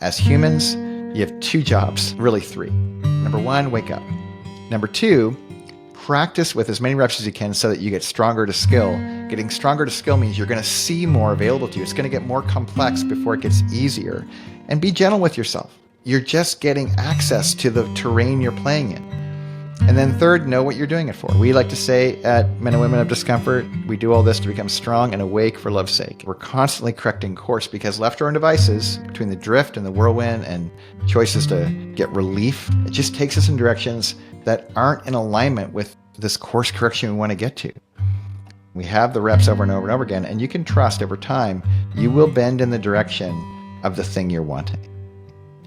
As humans, you have two jobs, really three. Number one, wake up. Number two, practice with as many reps as you can so that you get stronger to skill. Getting stronger to skill means you're going to see more available to you. It's going to get more complex before it gets easier. And be gentle with yourself. You're just getting access to the terrain you're playing in. And then third, know what you're doing it for. We like to say at Men and Women of Discomfort, we do all this to become strong and awake for love's sake. We're constantly correcting course because left to our own devices, between the drift and the whirlwind and choices to get relief, it just takes us in directions that aren't in alignment with this course correction we want to get to. We have the reps over and over and over again, and you can trust over time, you will bend in the direction of the thing you're wanting.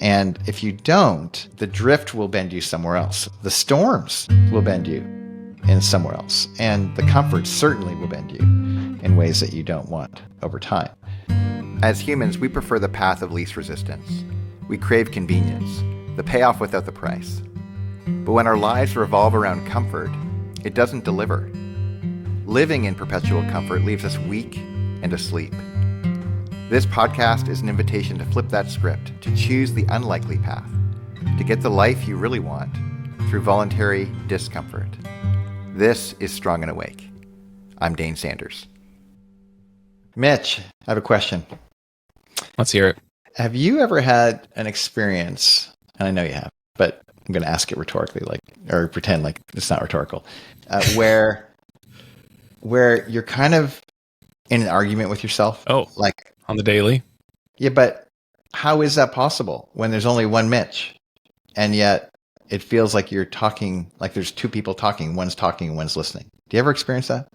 And if you don't, the drift will bend you somewhere else. The storms will bend you in somewhere else. And the comfort certainly will bend you in ways that you don't want over time. As humans, we prefer the path of least resistance. We crave convenience, the payoff without the price. But when our lives revolve around comfort, it doesn't deliver. Living in perpetual comfort leaves us weak and asleep. This podcast is an invitation to flip that script, to choose the unlikely path, to get the life you really want through voluntary discomfort. This is Strong and Awake. I'm Dane Sanders. Mitch, I have a question. Let's hear it. Have you ever had an experience, and I know you have, but I'm going to ask it rhetorically, or pretend like it's not rhetorical, where you're kind of in an argument with yourself? Oh, like on the daily? Yeah, but how is that possible when there's only one Mitch, and yet it feels like you're talking, like there's two people talking, one's talking and one's listening? Do you ever experience that?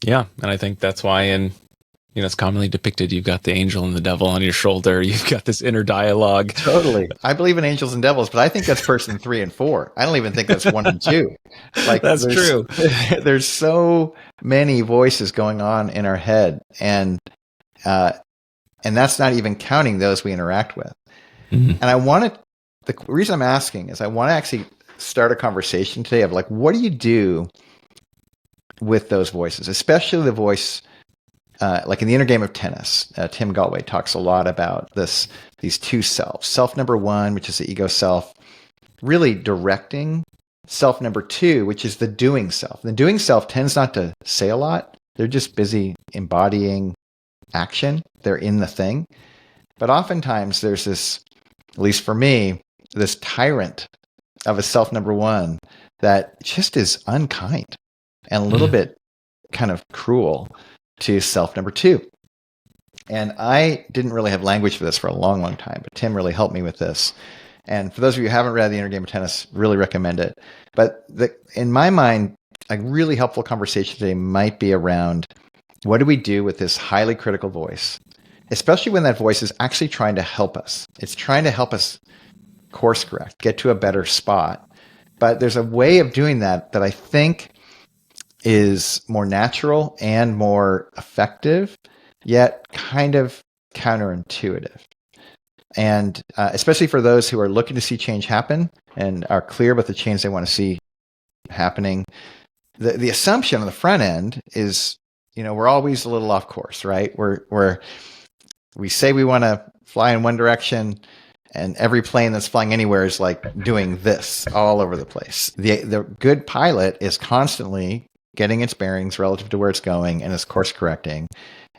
Yeah, and I think that's why it's commonly depicted, you've got the angel and the devil on your shoulder. You've got this inner dialogue. Totally. I believe in angels and devils, but I think that's person 3 and 4. I don't even think that's 1 and 2. Like that's true. There's so many voices going on in our head, and that's not even counting those we interact with. Mm-hmm. And the reason I'm asking is I want to actually start a conversation today of what do you do with those voices, especially the voice. Like in the inner game of tennis, Tim Galway talks a lot about these two selves. Self number 1, which is the ego self, really directing. Self number 2, which is the doing self. The doing self tends not to say a lot. They're just busy embodying action. They're in the thing. But oftentimes there's this, at least for me, this tyrant of a self number 1 that just is unkind and a little bit kind of cruel to self number 2. And I didn't really have language for this for a long, long time, but Tim really helped me with this. And for those of you who haven't read The Inner Game of Tennis, really recommend it. But in my mind, a really helpful conversation today might be around what do we do with this highly critical voice, especially when that voice is actually trying to help us. It's trying to help us course correct, get to a better spot. But there's a way of doing that I think is more natural and more effective, yet kind of counterintuitive. And especially for those who are looking to see change happen and are clear about the change they want to see happening, the assumption on the front end is, we're always a little off course, right? We say we want to fly in one direction, and every plane that's flying anywhere is doing this all over the place. The good pilot is constantly getting its bearings relative to where it's going and is course correcting.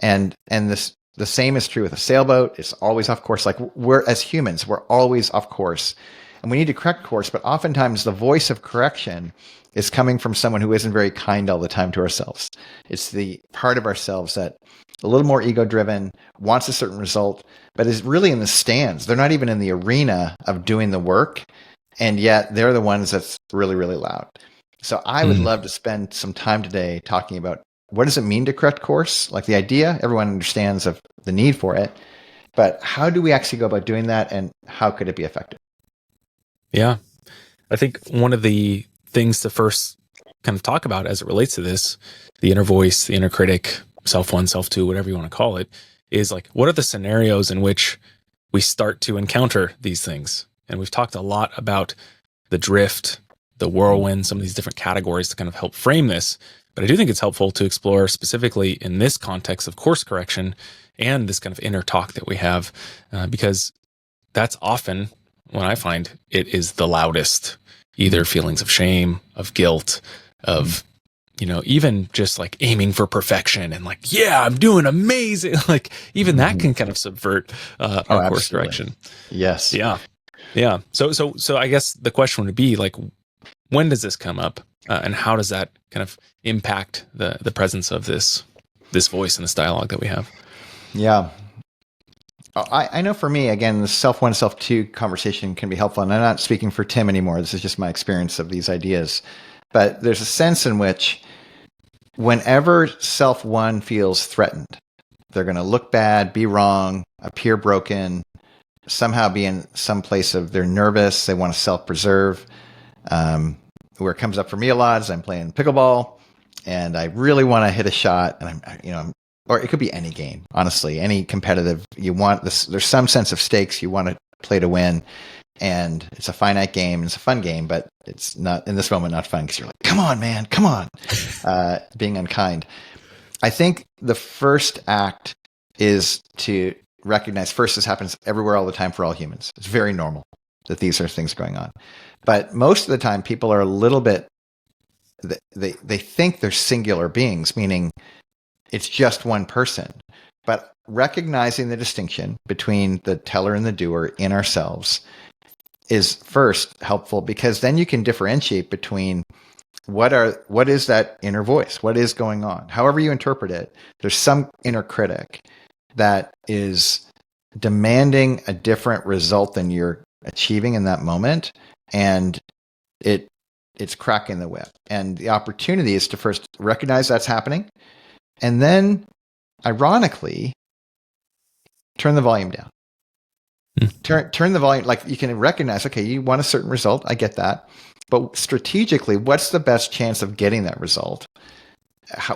And the same is true with a sailboat. It's always off course. We're as humans, we're always off course, and we need to correct course. But oftentimes the voice of correction is coming from someone who isn't very kind all the time to ourselves. It's the part of ourselves that a little more ego driven, wants a certain result, but is really in the stands. They're not even in the arena of doing the work. And yet they're the ones that's really, really loud. So I would love to spend some time today talking about what does it mean to correct course? The idea, everyone understands of the need for it, but how do we actually go about doing that, and how could it be effective? Yeah. I think one of the things to first kind of talk about as it relates to this, the inner voice, the inner critic, self 1, self 2, whatever you want to call it, is what are the scenarios in which we start to encounter these things? And we've talked a lot about the drift, the whirlwind, some of these different categories to kind of help frame this. But I do think it's helpful to explore specifically in this context of course correction and this kind of inner talk that we have, because that's often when I find it is the loudest, either feelings of shame, of guilt, of, even just like aiming for perfection and like, yeah, I'm doing amazing. Like even that can kind of subvert our course absolutely. direction. Yes. Yeah. Yeah. So I guess the question would be like, when does this come up, and how does that kind of impact the presence of this voice and this dialogue that we have? Yeah. I know for me, again, the self one, self two conversation can be helpful. And I'm not speaking for Tim anymore. This is just my experience of these ideas. But there's a sense in which whenever self one feels threatened, they're going to look bad, be wrong, appear broken, somehow be in some place of they're nervous, they want to self-preserve. Where it comes up for me a lot is I'm playing pickleball and I really want to hit a shot, and or it could be any game, honestly, any competitive. You want this, there's some sense of stakes. You want to play to win, and it's a finite game. It's a fun game, but it's not in this moment, not fun because you're like, come on, man, come on, being unkind. I think the first act is to recognize first, this happens everywhere all the time for all humans. It's very normal that these are things going on. But most of the time, people are a little bit, they think they're singular beings, meaning it's just one person. But recognizing the distinction between the teller and the doer in ourselves is first helpful, because then you can differentiate between what is that inner voice? What is going on? However you interpret it, there's some inner critic that is demanding a different result than you're achieving in that moment, and it's cracking the whip. And the opportunity is to first recognize that's happening, and then, ironically, turn the volume down. Turn the volume. Like, you can recognize, okay, you want a certain result. I get that. But strategically, what's the best chance of getting that result?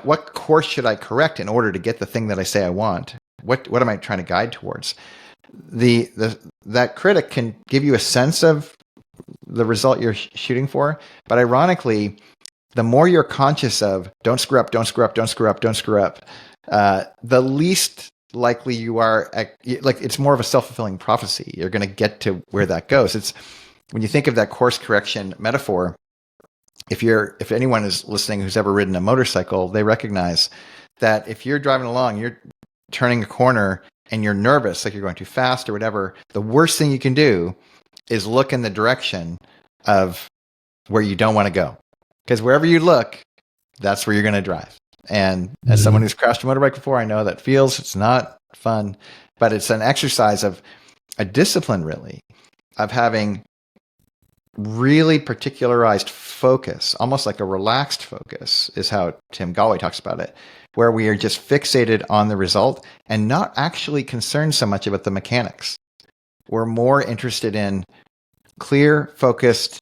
What course should I correct in order to get the thing that I say I want? What am I trying to guide towards? That critic can give you a sense of the result you're shooting for, but ironically, the more you're conscious of don't screw up, don't screw up, don't screw up, don't screw up, the least likely you are like, it's more of a self-fulfilling prophecy. You're going to get to where that goes. It's when you think of that course correction metaphor, if anyone is listening who's ever ridden a motorcycle, they recognize that if you're driving along, you're turning a corner and you're nervous, like you're going too fast or whatever, the worst thing you can do is look in the direction of where you don't want to go. Because wherever you look, that's where you're going to drive. And as someone who's crashed a motorbike before, I know that feels, it's not fun, but it's an exercise of a discipline, really, of having really particularized focus, almost like a relaxed focus, is how Tim Galway talks about it, where we are just fixated on the result and not actually concerned so much about the mechanics. We're more interested in clear, focused,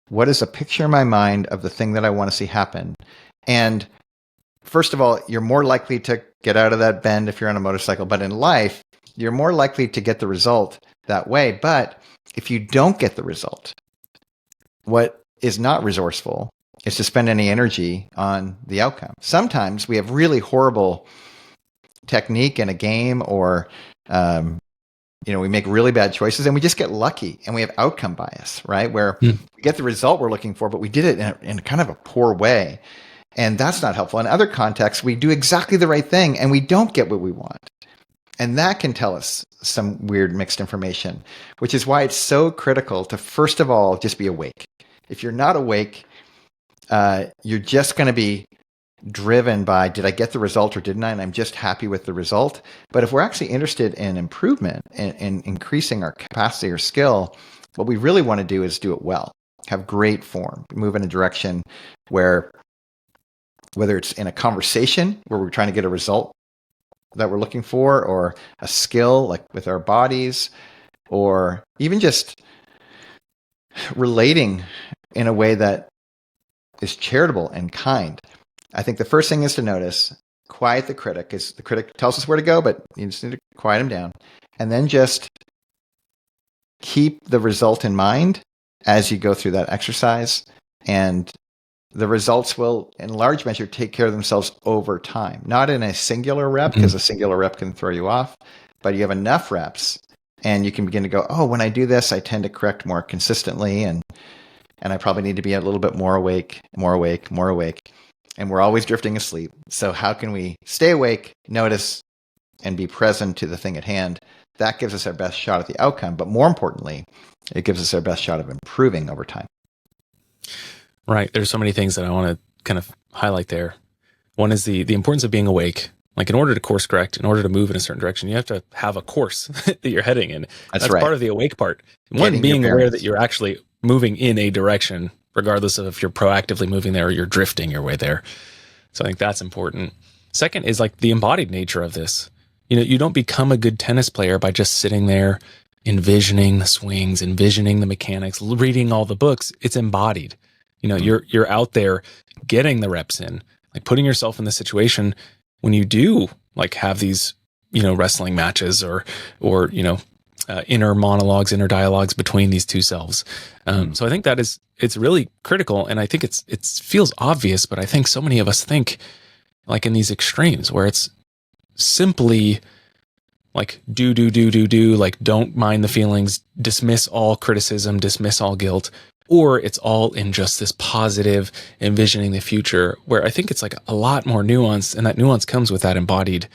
what is a picture in my mind of the thing that I want to see happen? And first of all, you're more likely to get out of that bend if you're on a motorcycle, but in life, you're more likely to get the result that way. But if you don't get the result, what is not resourceful is to spend any energy on the outcome. Sometimes we have really horrible technique in a game, or we make really bad choices and we just get lucky, and we have outcome bias, right? Where we get the result we're looking for, but we did it in kind of a poor way. And that's not helpful. In other contexts, we do exactly the right thing and we don't get what we want. And that can tell us some weird mixed information, which is why it's so critical to, first of all, just be awake. If you're not awake, you're just going to be driven by, did I get the result or didn't I? And I'm just happy with the result. But if we're actually interested in improvement and increasing our capacity or skill, what we really want to do is do it well, have great form, move in a direction where, whether it's in a conversation where we're trying to get a result that we're looking for, or a skill like with our bodies, or even just relating in a way that is charitable and kind. I think the first thing is to notice, quiet the critic, because the critic tells us where to go, but you just need to quiet him down. And then just keep the result in mind as you go through that exercise. And the results will, in large measure, take care of themselves over time. Not in a singular rep, because a singular rep can throw you off, but you have enough reps And you can begin to go, oh, when I do this, I tend to correct more consistently, and I probably need to be a little bit more awake, more awake, more awake. And we're always drifting asleep. So how can we stay awake, notice, and be present to the thing at hand? That gives us our best shot at the outcome. But more importantly, it gives us our best shot of improving over time. Right. There's so many things that I want to kind of highlight there. One is the importance of being awake. Like, in order to course correct, in order to move in a certain direction, you have to have a course that you're heading in. That's right. Part of the awake part. One, being aware that you're actually moving in a direction, regardless of if you're proactively moving there or you're drifting your way there. So I think that's important. Second is like the embodied nature of this. You know, you don't become a good tennis player by just sitting there envisioning the swings, envisioning the mechanics, reading all the books. It's embodied. You know, you're out there getting the reps in, like putting yourself in the situation when you do like have these, you know, wrestling matches or you know, inner monologues, inner dialogues between these two selves. So I think that it's really critical. And I think it feels obvious, but I think so many of us think like in these extremes where it's simply like do, like don't mind the feelings, dismiss all criticism, dismiss all guilt, or it's all in just this positive envisioning the future, where I think it's like a lot more nuance, and that nuance comes with that embodied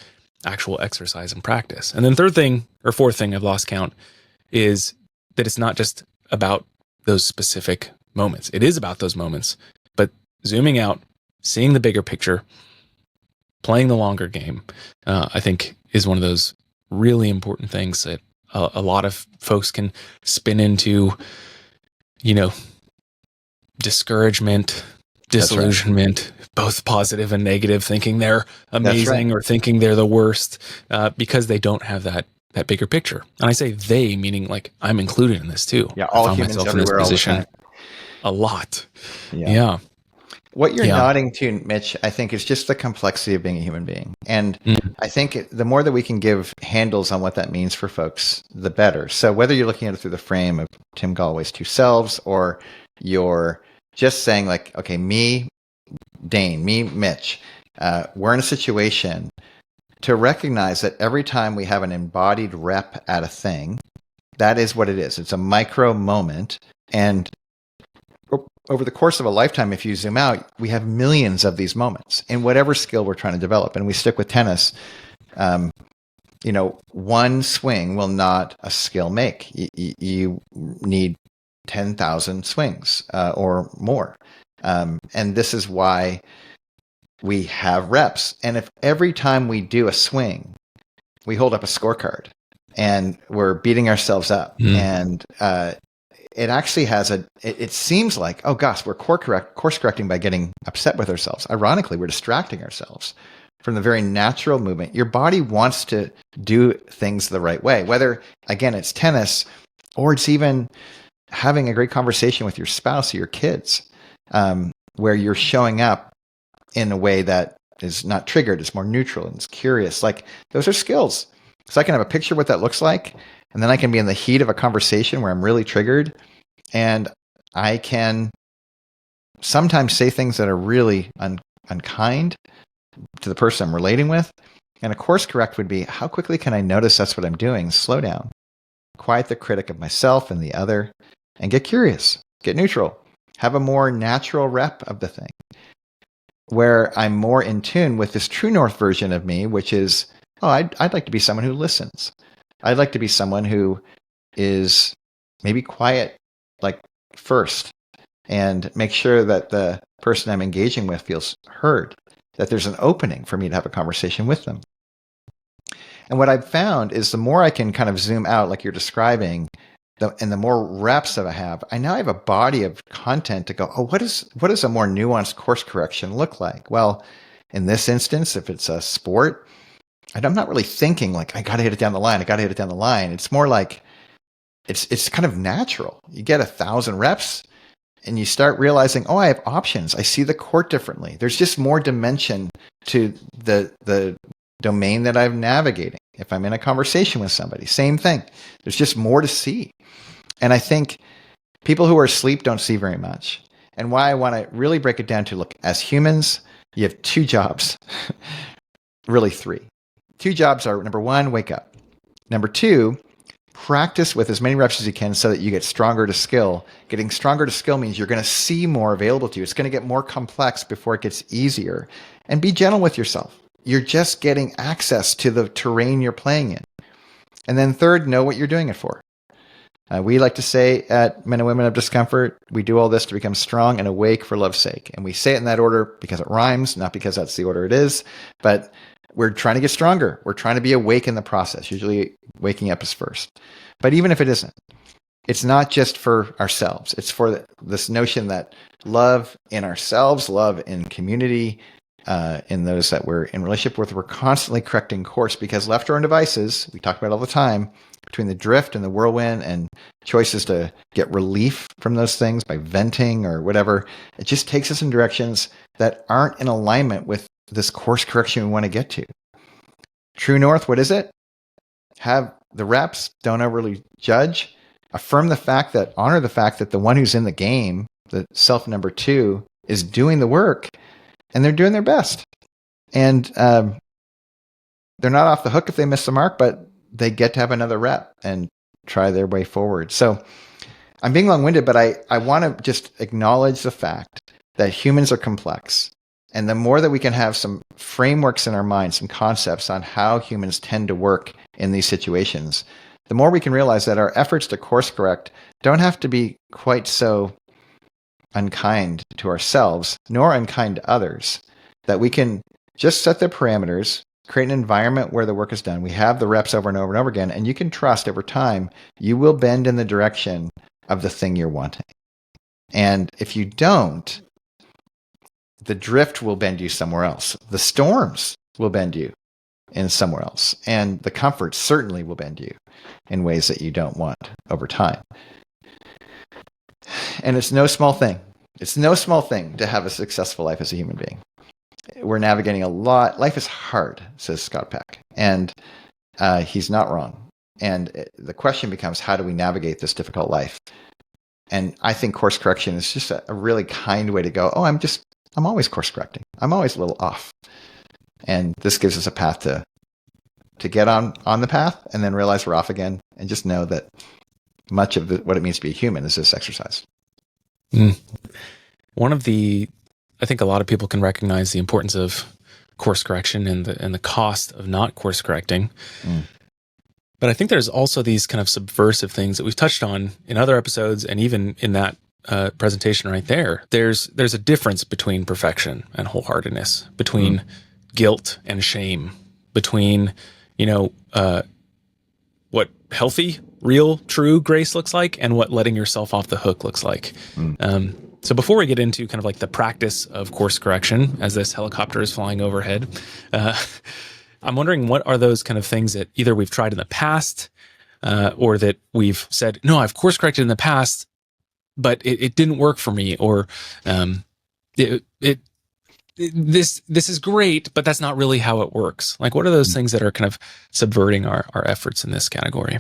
actual exercise and practice. And then third thing, or fourth thing, I've lost count, is that it's not just about those specific moments. It is about those moments, but zooming out, seeing the bigger picture, playing the longer game, I think is one of those really important things that a lot of folks can spin into, you know, discouragement, disillusionment, both positive and negative, thinking they're amazing or thinking they're the worst, because they don't have that bigger picture. And I say they, meaning like I'm included in this too. Yeah, all humans everywhere, all the time. A lot. Yeah. What you're nodding to, Mitch, I think is just the complexity of being a human being. And I think the more that we can give handles on what that means for folks, the better. So whether you're looking at it through the frame of Tim Gallwey's two selves, or you're just saying like, okay, me, Dane, me, Mitch, we're in a situation to recognize that every time we have an embodied rep at a thing, that is what it is. It's a micro moment. And over the course of a lifetime, if you zoom out, we have millions of these moments in whatever skill we're trying to develop. And we stick with tennis. You know, one swing will not a skill make. You need 10,000 swings or more. And this is why we have reps. And if every time we do a swing, we hold up a scorecard and we're beating ourselves up, and it actually has it seems like, oh gosh, we're course correcting by getting upset with ourselves. Ironically, we're distracting ourselves from the very natural movement. Your body wants to do things the right way, whether, again, it's tennis or it's even having a great conversation with your spouse or your kids, where you're showing up in a way that is not triggered, it's more neutral and it's curious. Like, those are skills. So I can have a picture of what that looks like, and then I can be in the heat of a conversation where I'm really triggered, and I can sometimes say things that are really unkind to the person I'm relating with. And a course correct would be, how quickly can I notice that's what I'm doing? Slow down, quiet the critic of myself and the other, and get curious, get neutral, have a more natural rep of the thing, where I'm more in tune with this true north version of me, which is, oh, I'd like to be someone who listens. I'd like to be someone who is maybe quiet, like first, and make sure that the person I'm engaging with feels heard, that there's an opening for me to have a conversation with them. And what I've found is the more I can kind of zoom out, like you're describing, and the more reps that I have a body of content to go, oh, what does a more nuanced course correction look like? Well, in this instance, if it's a sport, and I'm not really thinking like, I got to hit it down the line. It's more like, it's kind of natural. You get 1,000 reps and you start realizing, oh, I have options. I see the court differently. There's just more dimension to the domain that I'm navigating. If I'm in a conversation with somebody, same thing. There's just more to see. And I think people who are asleep don't see very much. And why I want to really break it down to, look, as humans, you have two jobs, really three. Two jobs are, number one, wake up. Number two, practice with as many reps as you can so that you get stronger to skill. Getting stronger to skill means you're going to see more available to you. It's going to get more complex before it gets easier. And be gentle with yourself. You're just getting access to the terrain you're playing in. And then third, know what you're doing it for. We like to say at Men and Women of Discomfort, we do all this to become strong and awake for love's sake. And we say it in that order because it rhymes, not because that's the order it is. But we're trying to get stronger. We're trying to be awake in the process. Usually waking up is first. But even if it isn't, it's not just for ourselves. It's for this notion that love in ourselves, love in community, in those that we're in relationship with, we're constantly correcting course, because left our own devices, we talk about all the time, between the drift and the whirlwind and choices to get relief from those things by venting or whatever, it just takes us in directions that aren't in alignment with this course correction we want to get to. True north, what is it? Have the reps, don't overly judge, affirm the fact that, honor the fact that the one who's in the game, the self number 2, is doing the work and they're doing their best. And they're not off the hook if they miss the mark, but they get to have another rep and try their way forward. So I'm being long-winded, but I want to just acknowledge the fact that humans are complex. And the more that we can have some frameworks in our minds, some concepts on how humans tend to work in these situations, the more we can realize that our efforts to course correct don't have to be quite so unkind to ourselves, nor unkind to others, that we can just set the parameters, create an environment where the work is done. We have the reps over and over and over again, and you can trust over time, you will bend in the direction of the thing you're wanting. And if you don't, the drift will bend you somewhere else. The storms will bend you in somewhere else. And the comfort certainly will bend you in ways that you don't want over time. And it's no small thing. It's no small thing to have a successful life as a human being. We're navigating a lot. Life is hard, says Scott Peck. And he's not wrong. And the question becomes, how do we navigate this difficult life? And I think course correction is just a really kind way to go, oh, I'm always course correcting. I'm always a little off. And this gives us a path to get on the path and then realize we're off again, and just know that much of what it means to be a human is this exercise. One of I think a lot of people can recognize the importance of course correction and the cost of not course correcting. But I think there's also these kind of subversive things that we've touched on in other episodes, and even in that presentation right there. There's a difference between perfection and wholeheartedness, between guilt and shame, between what healthy, real, true grace looks like, and what letting yourself off the hook looks like. So before we get into kind of like the practice of course correction, as this helicopter is flying overhead, I'm wondering, what are those kind of things that either we've tried in the past, or that we've said, no, I've course corrected in the past, but it didn't work for me, or this is great, but that's not really how it works. Like, what are those things that are kind of subverting our efforts in this category?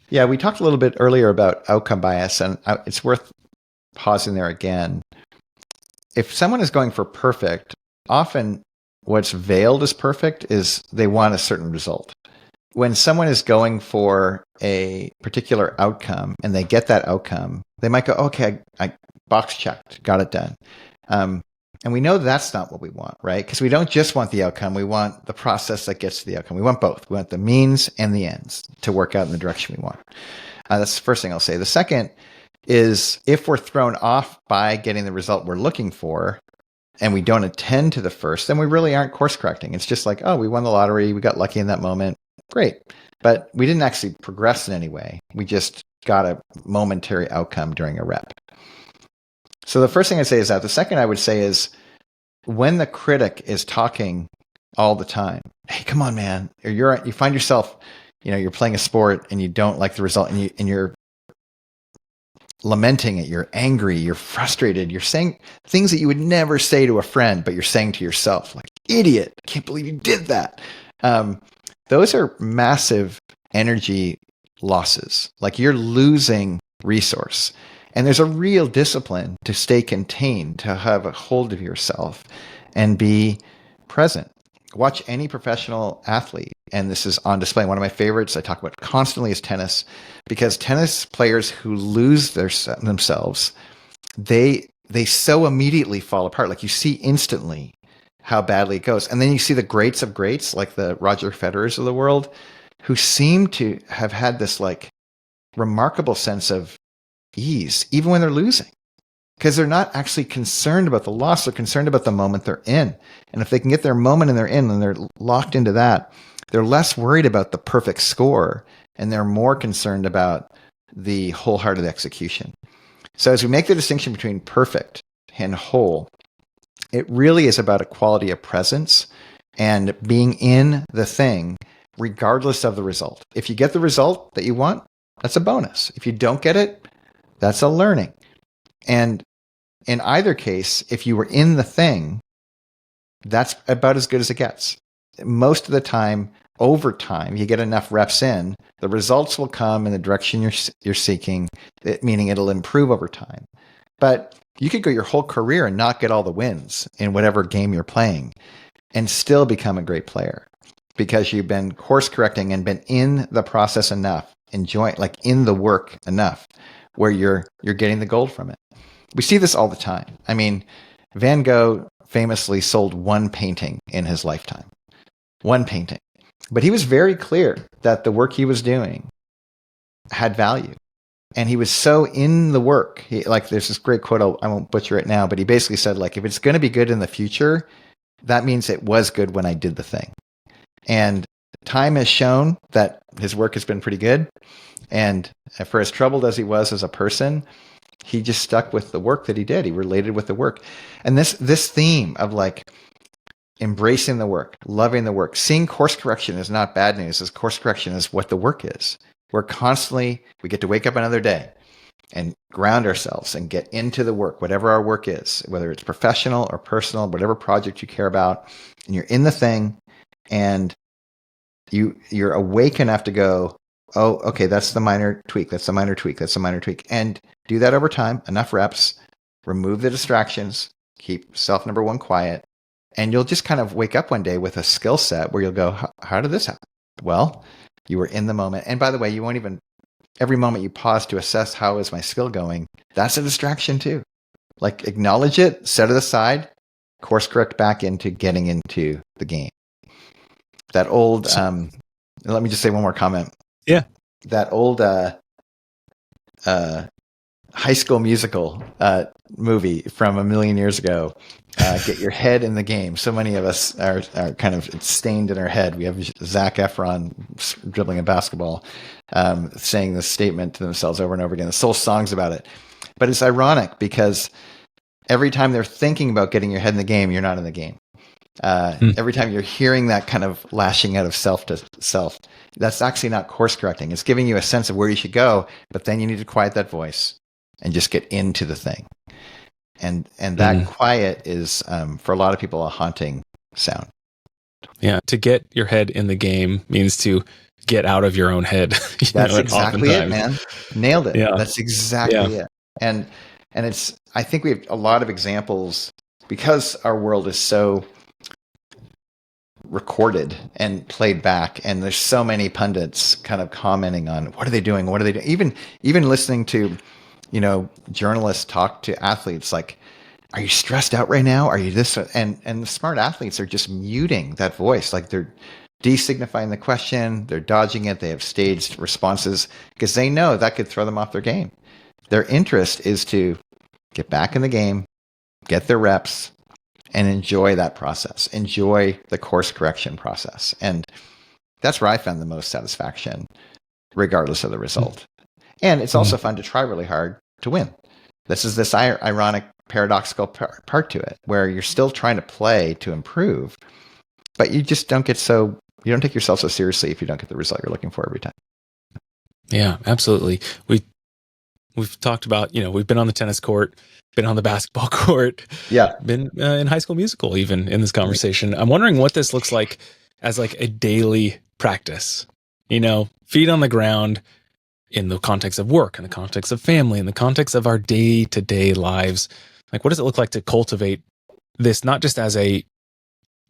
Yeah, we talked a little bit earlier about outcome bias, and it's worth pausing there again. If someone is going for perfect, often what's veiled as perfect is they want a certain result. When someone is going for a particular outcome and they get that outcome, they might go, okay, I box checked, got it done. And we know that's not what we want, right? Because we don't just want the outcome. We want the process that gets to the outcome. We want both. We want the means and the ends to work out in the direction we want. That's the first thing I'll say. The second is, if we're thrown off by getting the result we're looking for, and we don't attend to the first, then we really aren't course correcting. It's just like, oh, we won the lottery. We got lucky in that moment. Great. But we didn't actually progress in any way. We just got a momentary outcome during a rep. So the first thing I'd say is that. The second I would say is, when the critic is talking all the time, hey, come on, man, or you find yourself, you're playing a sport and you don't like the result, and you're lamenting it, you're angry, you're frustrated, you're saying things that you would never say to a friend, but you're saying to yourself, like, idiot, I can't believe you did that. Those are massive energy losses. Like, you're losing resource. And there's a real discipline to stay contained, to have a hold of yourself and be present. watch any professional athlete, and this is on display. One of my favorites I talk about constantly is tennis, because tennis players who lose themselves, they so immediately fall apart. Like you see instantly how badly it goes. And then you see the greats of greats, like the Roger Federers of the world, who seem to have had this like remarkable sense of ease, even when they're losing. Because they're not actually concerned about the loss, they're concerned about the moment they're in. And if they can get their moment and they're in and they're locked into that, they're less worried about the perfect score and they're more concerned about the wholehearted execution. So as we make the distinction between perfect and whole, it really is about a quality of presence and being in the thing regardless of the result. If you get the result that you want, that's a bonus. If you don't get it, that's a learning. And in either case, if you were in the thing, that's about as good as it gets. Most of the time, over time, you get enough reps in, the results will come in the direction you're seeking, meaning it'll improve over time. But you could go your whole career and not get all the wins in whatever game you're playing and still become a great player because you've been course correcting and been in the process enough, enjoying, like in the work enough where you're getting the gold from it. We see this all the time. I mean, Van Gogh famously sold one painting in his lifetime. One painting. But he was very clear that the work he was doing had value. And he was so in the work. Like there's this great quote, I won't butcher it now, but he basically said, like, if it's going to be good in the future, that means it was good when I did the thing. And time has shown that his work has been pretty good. And for as troubled as he was as a person, he just stuck with the work that he did. He related with the work. And this theme of like embracing the work, loving the work, seeing course correction is not bad news, as course correction is what the work is. We get to wake up another day and ground ourselves and get into the work, whatever our work is, whether it's professional or personal, whatever project you care about, and you're in the thing and you're awake enough to go, oh, okay, that's the minor tweak. That's the minor tweak. That's the minor tweak. And do that over time, enough reps, remove the distractions, keep self number one quiet. And you'll just kind of wake up one day with a skill set where you'll go, how did this happen? Well, you were in the moment. And by the way, you won't even, every moment you pause to assess how is my skill going, that's a distraction too. Like acknowledge it, set it aside, course correct back into getting into the game. That old, let me just say one more comment. Yeah. That old High School Musical movie from a million years ago, get your head in the game. So many of us are kind of stained in our head. We have Zac Efron dribbling a basketball, saying this statement to themselves over and over again. There's whole songs about it. But it's ironic because every time they're thinking about getting your head in the game, you're not in the game. Every time you're hearing that kind of lashing out of self to self, that's actually not course correcting. It's giving you a sense of where you should go, but then you need to quiet that voice and just get into the thing. And that quiet is, for a lot of people, a haunting sound. Yeah. To get your head in the game means to get out of your own head. That's exactly it, man. Nailed it. Yeah. That's exactly it. And it's, I think we have a lot of examples because our world is so recorded and played back, and there's so many pundits kind of commenting on what are they doing, even listening to journalists talk to athletes like, are you stressed out right now, are you this, and the smart athletes are just muting that voice, like they're designifying the question, they're dodging it, they have staged responses because they know that could throw them off their game. Their interest is to get back in the game, get their reps, and enjoy that process, enjoy the course correction process. And that's where I found the most satisfaction, regardless of the result. And it's also fun to try really hard to win. This is this ironic, paradoxical part to it, where you're still trying to play to improve, but you just you don't take yourself so seriously if you don't get the result you're looking for every time. Yeah, absolutely. We've talked about, we've been on the tennis court, been on the basketball court, been in High School Musical even in this conversation. I'm wondering what this looks like as like a daily practice, feet on the ground in the context of work, in the context of family, in the context of our day-to-day lives. Like, what does it look like to cultivate this, not just as a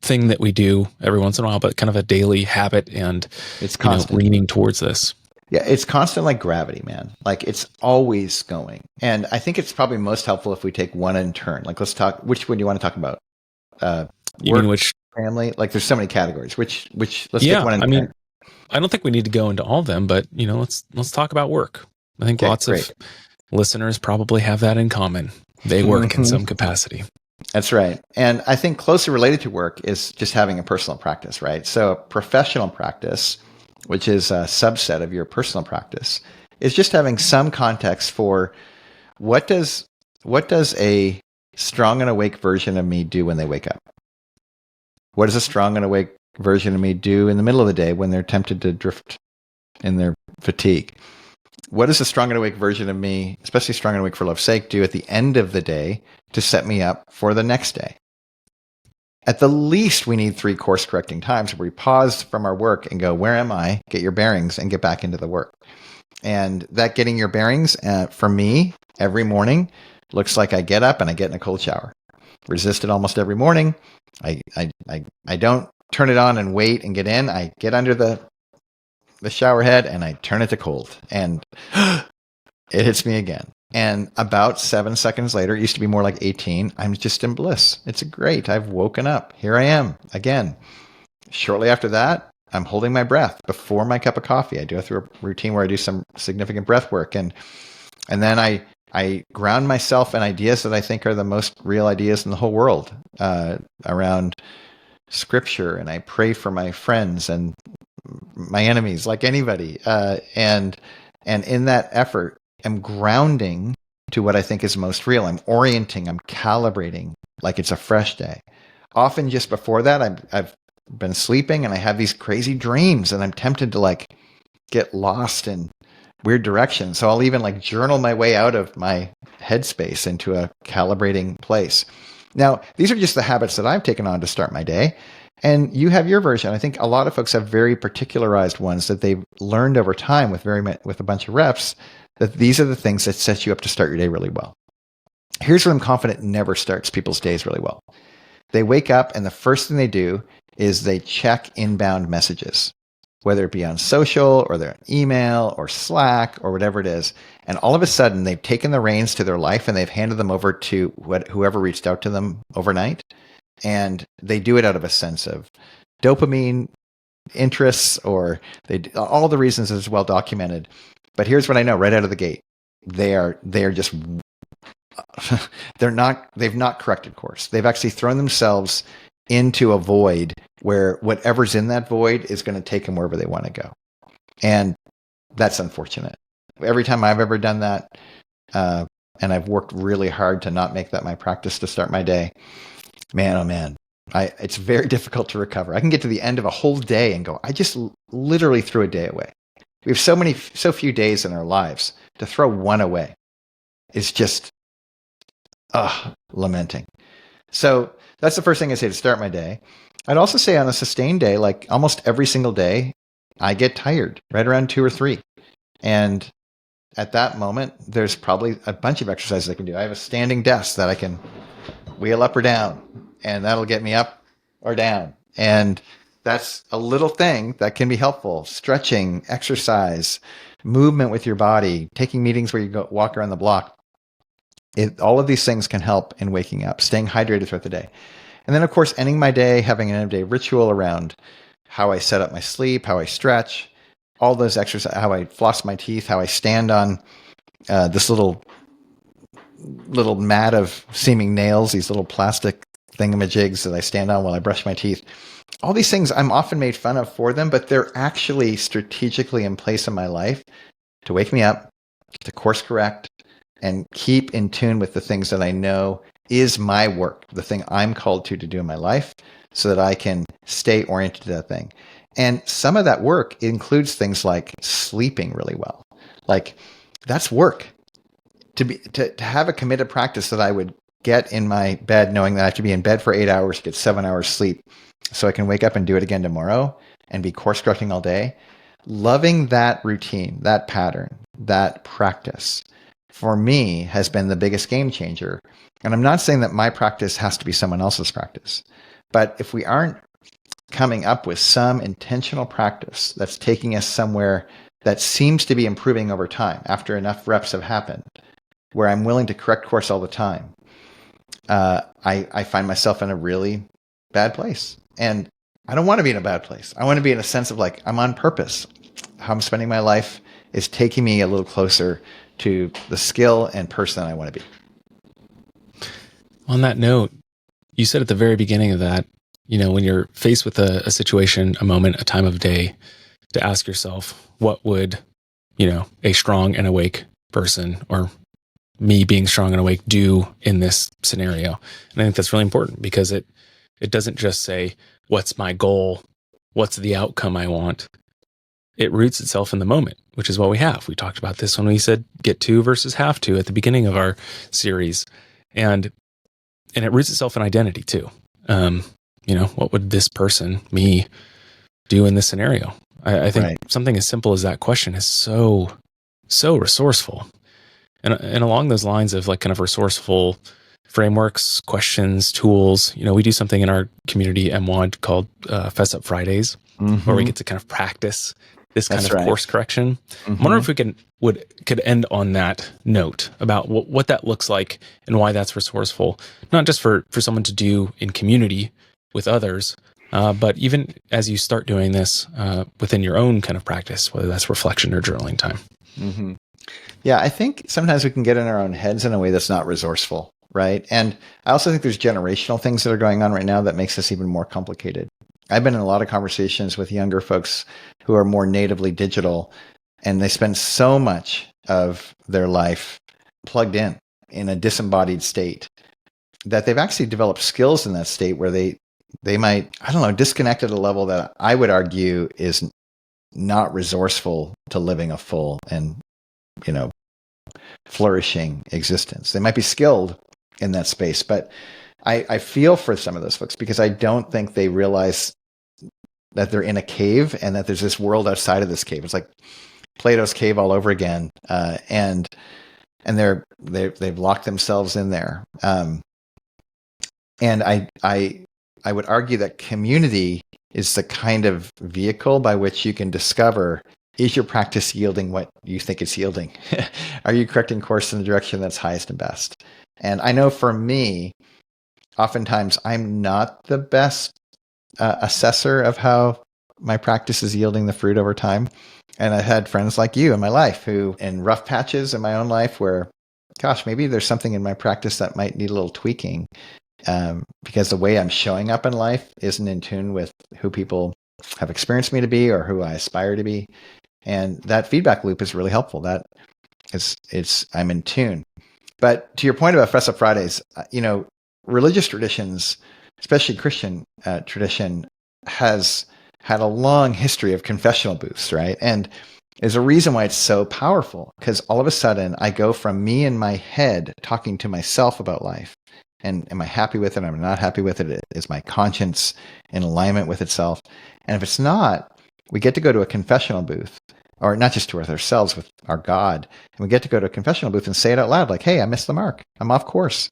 thing that we do every once in a while, but kind of a daily habit, and it's constant. Leaning towards this. Yeah, it's constant like gravity, man. Like it's always going. And I think it's probably most helpful if we take one in turn. Like let's talk, which one do you want to talk about? You work, mean which? family? Like there's so many categories. Which let's take one in turn. I don't think we need to go into all of them, but let's talk about work. I think lots of listeners probably have that in common. They work in some capacity. That's right. And I think closely related to work is just having a personal practice, right? So a professional practice, which is a subset of your personal practice, is just having some context for what does a strong and awake version of me do when they wake up? What does a strong and awake version of me do in the middle of the day when they're tempted to drift in their fatigue? What does a strong and awake version of me, especially strong and awake for love's sake, do at the end of the day to set me up for the next day? At the least, we need 3 course correcting times where we pause from our work and go, where am I? Get your bearings and get back into the work. And that getting your bearings, for me, every morning, looks like I get up and I get in a cold shower. Resist it almost every morning. I don't turn it on and wait and get in. I get under the shower head and I turn it to cold, and it hits me again. And about 7 seconds later, it used to be more like 18, I'm just in bliss. It's great. I've woken up. Here I am again. Shortly after that, I'm holding my breath before my cup of coffee. I do a routine where I do some significant breath work. And then I ground myself in ideas that I think are the most real ideas in the whole world, around scripture. And I pray for my friends and my enemies, like anybody. And in that effort, I'm grounding to what I think is most real. I'm orienting, I'm calibrating like it's a fresh day. Often just before that, I've been sleeping and I have these crazy dreams and I'm tempted to like get lost in weird directions. So I'll even like journal my way out of my headspace into a calibrating place. Now, these are just the habits that I've taken on to start my day. And you have your version. I think a lot of folks have very particularized ones that they've learned over time with a bunch of reps, that these are the things that set you up to start your day really well. Here's what I'm confident never starts people's days really well. They wake up and the first thing they do is they check inbound messages, whether it be on social or their email or Slack or whatever it is. And all of a sudden they've taken the reins to their life and they've handed them over to whoever reached out to them overnight. And they do it out of a sense of dopamine interests, or all the reasons is well documented. But here's what I know right out of the gate. They're just, they've not corrected course. They've actually thrown themselves into a void where whatever's in that void is going to take them wherever they want to go. And that's unfortunate. Every time I've ever done that, and I've worked really hard to not make that my practice to start my day, man, oh man, it's very difficult to recover. I can get to the end of a whole day and go, I just literally threw a day away. We have so few days in our lives. To throw one away is just lamenting. So that's the first thing I say to start my day. I'd also say on a sustained day, like almost every single day, I get tired right around 2 or 3. And at that moment, there's probably a bunch of exercises I can do. I have a standing desk that I can wheel up or down, and that'll get me up or down. And that's a little thing that can be helpful. Stretching, exercise, movement with your body, taking meetings where you go walk around the block. All of these things can help in waking up, staying hydrated throughout the day. And then, of course, ending my day, having an end of day ritual around how I set up my sleep, how I stretch, all those exercises, how I floss my teeth, how I stand on this little mat of seeming nails, these little plastic thingamajigs that I stand on while I brush my teeth. All these things I'm often made fun of for them, but they're actually strategically in place in my life to wake me up, to course correct, and keep in tune with the things that I know is my work, the thing I'm called to do in my life, so that I can stay oriented to that thing. And some of that work includes things like sleeping really well. Like that's work. To have a committed practice that I would get in my bed knowing that I have to be in bed for 8 hours, get 7 hours sleep, so I can wake up and do it again tomorrow and be course correcting all day. Loving that routine, that pattern, that practice, for me has been the biggest game changer. And I'm not saying that my practice has to be someone else's practice, But if we aren't coming up with some intentional practice that's taking us somewhere that seems to be improving over time after enough reps have happened, where I'm willing to correct course all the time, I find myself in a really bad place. And I don't want to be in a bad place. I want to be in a sense of like, I'm on purpose. How I'm spending my life is taking me a little closer to the skill and person I want to be. On that note, you said at the very beginning of that, when you're faced with a situation, a moment, a time of day, to ask yourself, what would, a strong and awake person, or me being strong and awake, do in this scenario? And I think that's really important, because it doesn't just say, what's my goal? What's the outcome I want? It roots itself in the moment, which is what we have. We talked about this when we said get to versus have to at the beginning of our series. And it roots itself in identity too. What would this person, me, do in this scenario? I think something as simple as that question is so resourceful. And along those lines of like kind of resourceful frameworks, questions, tools, we do something in our community MWOD called Fess Up Fridays, where we get to kind of practice this kind of course correction. I wonder if we could end on that note about what that looks like and why that's resourceful, not just for someone to do in community with others, but even as you start doing this within your own kind of practice, whether that's reflection or journaling time. Mm-hmm. Yeah, I think sometimes we can get in our own heads in a way that's not resourceful, right? And I also think there's generational things that are going on right now that makes this even more complicated. I've been in a lot of conversations with younger folks who are more natively digital, and they spend so much of their life plugged in a disembodied state, that they've actually developed skills in that state where they might, disconnect at a level that I would argue is not resourceful to living a full and, flourishing existence. They might be skilled in that space, but I feel for some of those folks, because I don't think they realize that they're in a cave and that there's this world outside of this cave. It's like Plato's cave all over again, and they've locked themselves in there. And I would argue that community is the kind of vehicle by which you can discover, is your practice yielding what you think it's yielding? Are you correcting course in the direction that's highest and best? And I know for me, oftentimes I'm not the best assessor of how my practice is yielding the fruit over time. And I've had friends like you in my life who, in rough patches in my own life where, gosh, maybe there's something in my practice that might need a little tweaking, because the way I'm showing up in life isn't in tune with who people have experienced me to be or who I aspire to be. And that feedback loop is really helpful. That I'm in tune. But to your point about Fess Up Fridays, religious traditions, especially Christian tradition, has had a long history of confessional booths, right? And there's a reason why it's so powerful, because all of a sudden I go from me in my head talking to myself about life. And am I happy with it? Am I not happy with it? Is my conscience in alignment with itself? And if it's not, we get to go to a confessional booth, or not just with ourselves, with our God. And we get to go to a confessional booth and say it out loud, like, hey, I missed the mark. I'm off course.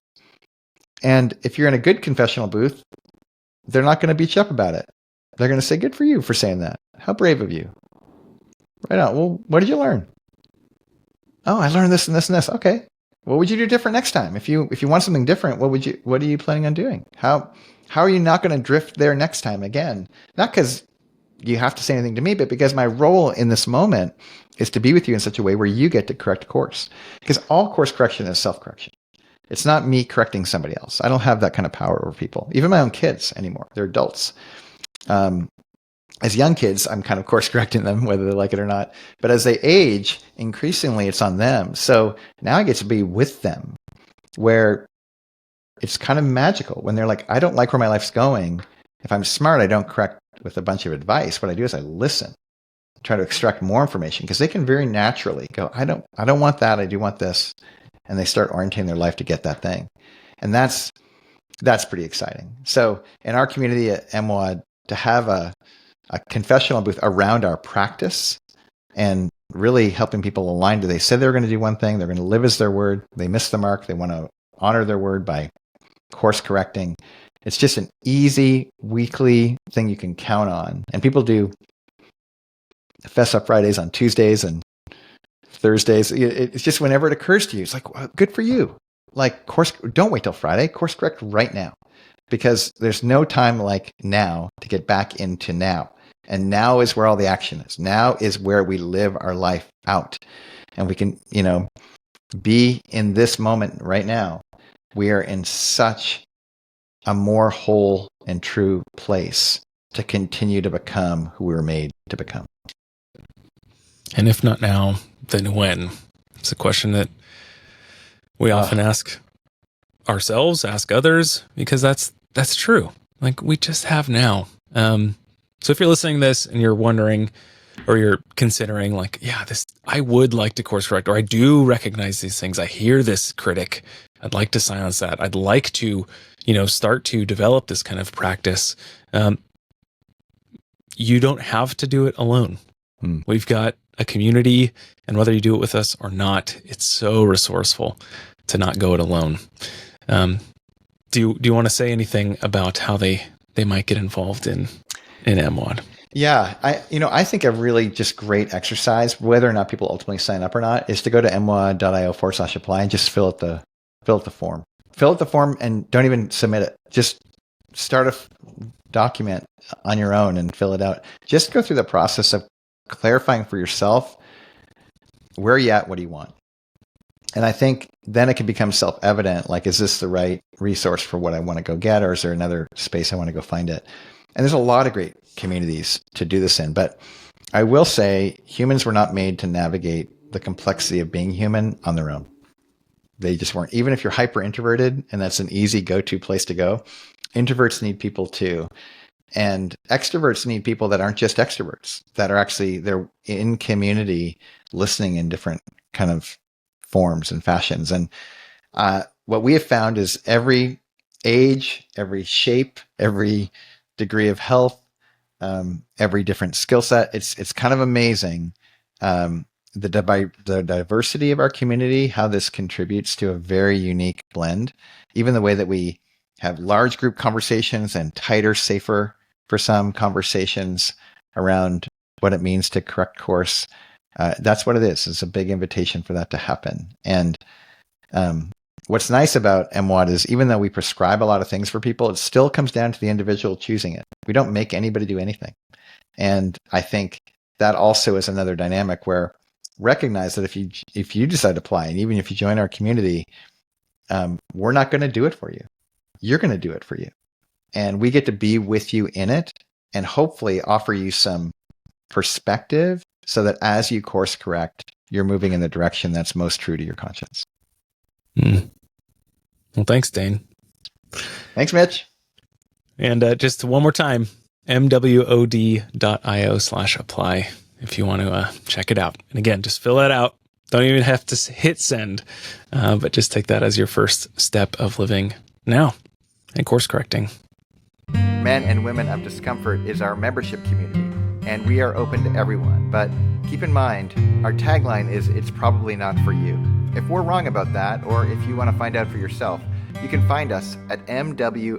And if you're in a good confessional booth, they're not going to beat you up about it. They're going to say, good for you for saying that. How brave of you. Right on. Well, what did you learn? Oh, I learned this and this and this. Okay. What would you do different next time? If you want something different, what are you planning on doing? How are you not going to drift there next time again? Not because you have to say anything to me, but because my role in this moment is to be with you in such a way where you get to correct course. Because all course correction is self-correction. It's not me correcting somebody else. I don't have that kind of power over people, even my own kids anymore. They're adults. As young kids, I'm kind of course correcting them, whether they like it or not. But as they age, increasingly it's on them. So now I get to be with them, where it's kind of magical when they're like, I don't like where my life's going. If I'm smart, I don't correct with a bunch of advice. What I do is I listen, try to extract more information, because they can very naturally go, I don't want that. I do want this. And they start orienting their life to get that thing. And that's pretty exciting. So in our community at MWOD, to have a confessional booth around our practice and really helping people align to, they said they were going to do one thing, they're going to live as their word, they missed the mark, they want to honor their word by course correcting, It's just an easy weekly thing you can count on. And people do Fess Up Fridays on Tuesdays and Thursdays. It's just whenever it occurs to you, it's like, well, good for you. Like, don't wait till Friday. Course correct right now, because there's no time like now to get back into now. And now is where all the action is. Now is where we live our life out. And we can, be in this moment right now. We are in such a more whole and true place to continue to become who we were made to become. And if not now, then when? It's a question that we often ask ourselves, ask others, because that's true. Like, we just have now. So if you're listening to this and you're wondering, or you're considering like, I would like to course correct, or I do recognize these things. I hear this critic. I'd like to silence that. I'd like to, start to develop this kind of practice. You don't have to do it alone. We've got a community, and whether you do it with us or not, it's so resourceful to not go it alone. Do you want to say anything about how they might get involved in MWOD? Yeah, I think a really just great exercise, whether or not people ultimately sign up or not, is to go to mwod.io/apply and just fill out the form. Fill out the form and don't even submit it. Just start a document on your own and fill it out. Just go through the process of clarifying for yourself, where are you at? What do you want? And I think then it can become self-evident, like, is this the right resource for what I want to go get, or is there another space I want to go find it? And there's a lot of great communities to do this in. But I will say humans were not made to navigate the complexity of being human on their own. They just weren't. Even if you're hyper introverted, and that's an easy go-to place to go, introverts need people too. And extroverts need people that aren't just extroverts, that are actually, they're in community listening in different kind of forms and fashions. And what we have found is every age, every shape, every degree of health, every different skill set, it's kind of amazing. The diversity of our community, how this contributes to a very unique blend. Even the way that we have large group conversations and tighter, safer for some conversations around what it means to correct course. That's what it is. It's a big invitation for that to happen. And what's nice about MWOD is, even though we prescribe a lot of things for people, it still comes down to the individual choosing it. We don't make anybody do anything. And I think that also is another dynamic where recognize that if you decide to apply, and even if you join our community, we're not going to do it for you. You're going to do it for you. And we get to be with you in it and hopefully offer you some perspective so that as you course correct, you're moving in the direction that's most true to your conscience. Well, thanks, Dane. Thanks, Mitch. And just one more time, MWOD.io/apply if you want to check it out. And again, just fill that out. Don't even have to hit send, but just take that as your first step of living now and course correcting. Men and Women of Discomfort is our membership community, and we are open to everyone. But keep in mind, our tagline is, it's probably not for you. If we're wrong about that, or if you want to find out for yourself, you can find us at MWOD.io.